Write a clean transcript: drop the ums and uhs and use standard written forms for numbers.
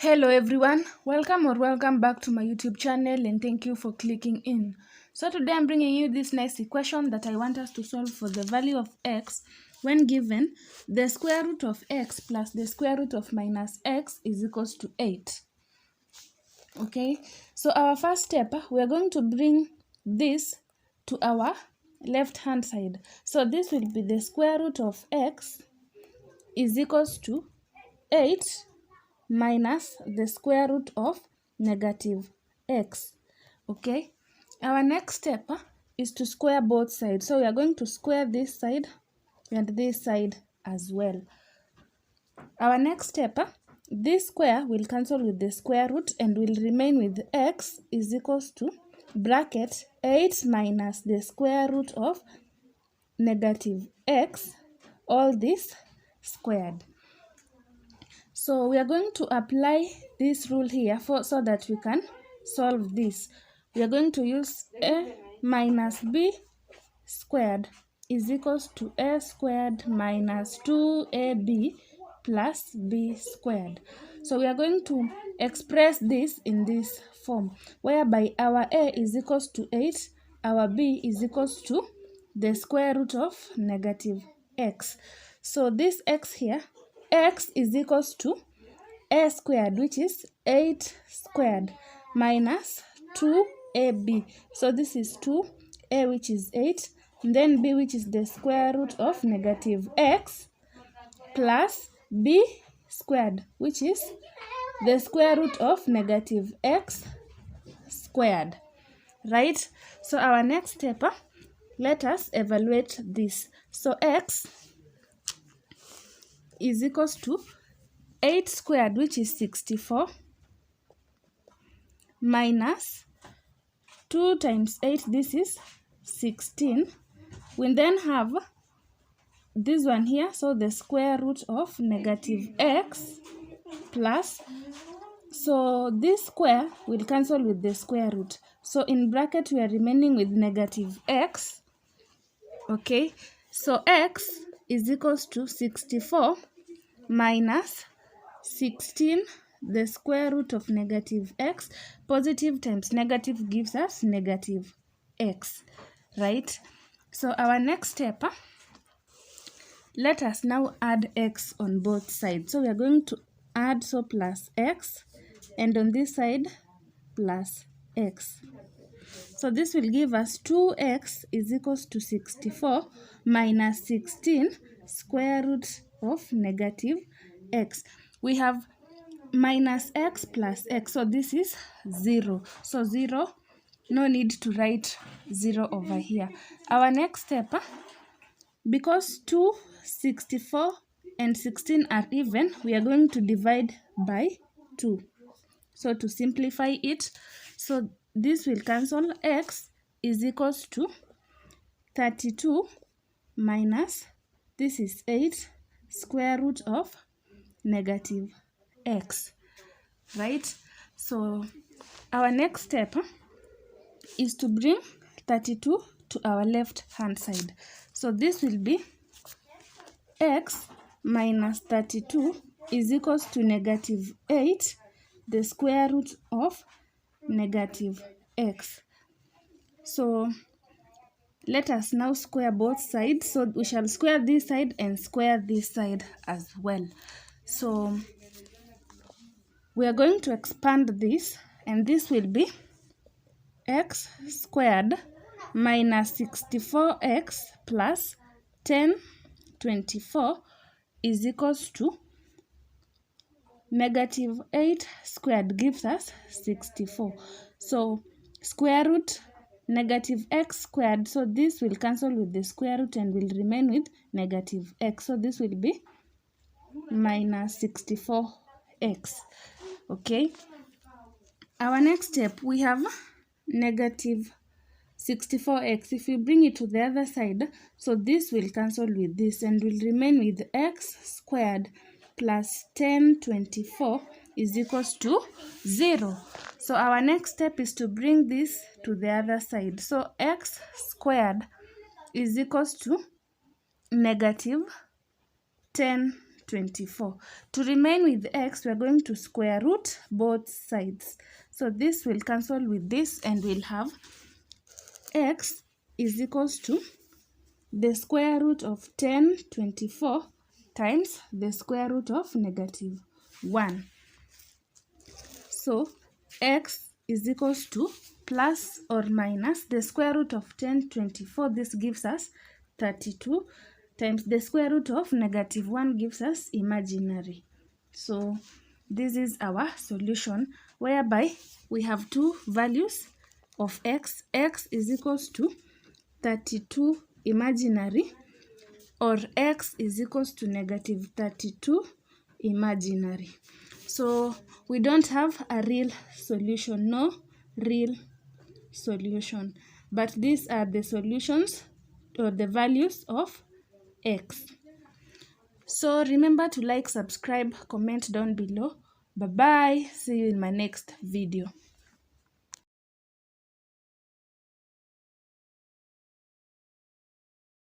Hello everyone, welcome back to my YouTube channel and thank you for clicking in. So today I'm bringing you this nice equation that I want us to solve for the value of x when given the square root of x plus the square root of minus x is equals to 8. Okay, so our first step, we are going to bring this to our left hand side. So this will be the square root of x is equals to 8 minus the square root of negative x. Okay, our next step is to square both sides. So we are going to square this side and this side as well. Our next step, this square will cancel with the square root and will remain with x is equals to bracket 8 minus the square root of negative x, all this squared. So we are going to apply this rule here so that we can solve this. We are going to use a minus b squared is equals to a squared minus 2ab plus b squared. So we are going to express this in this form, whereby our a is equals to 8, our b is equals to the square root of negative x. So this x here, x is equals to a squared, which is 8 squared, minus 2ab. So this is 2a, which is 8, and then b, which is the square root of negative x, plus b squared, which is the square root of negative x squared. Right? So our next step, let us evaluate this. So x is equals to 8 squared, which is 64, minus 2 times 8, this is 16. We then have this one here, so the square root of negative x plus, so this square will cancel with the square root. So in bracket, we are remaining with negative x. Okay, so x is equals to 64 minus 16, the square root of negative x. Positive times negative gives us negative x, right? So our next step, let us now add x on both sides. So we are going to add, so plus x, and on this side plus x. So this will give us 2x is equals to 64 minus 16 square root of negative x. We have minus x plus x, so this is 0. So 0, no need to write 0 over here. Our next step, because 2, 64 and 16 are even, we are going to divide by 2. So to simplify it, so this will cancel. X is equals to 32 minus, this is 8, square root of negative x, right? So our next step is to bring 32 to our left hand side. So this will be x minus 32 is equals to negative 8, the square root of negative x. So let us now square both sides. So we shall square this side and square this side as well. So we are going to expand this, and this will be x squared minus 64x plus 1024 is equals to negative 8 squared gives us 64. So square root negative x squared, so this will cancel with the square root and will remain with negative x. So this will be minus 64x. Okay, our next step, we have negative 64x. If we bring it to the other side, so this will cancel with this and will remain with x squared plus 1024 is equals to 0. So our next step is to bring this to the other side. So x squared is equals to negative 10 24. To remain with x, we are going to square root both sides. So this will cancel with this, and we'll have x is equals to the square root of 1024 times the square root of negative 1. So x is equals to plus or minus the square root of 1024. This gives us 32 times the square root of negative 1 gives us imaginary. So this is our solution, whereby we have two values of x. X is equals to 32 imaginary, or x is equals to negative 32 imaginary. So we don't have a real solution, no real solution, but these are the solutions or the values of x. So remember to like, subscribe, comment down below. Bye bye. See you in my next video.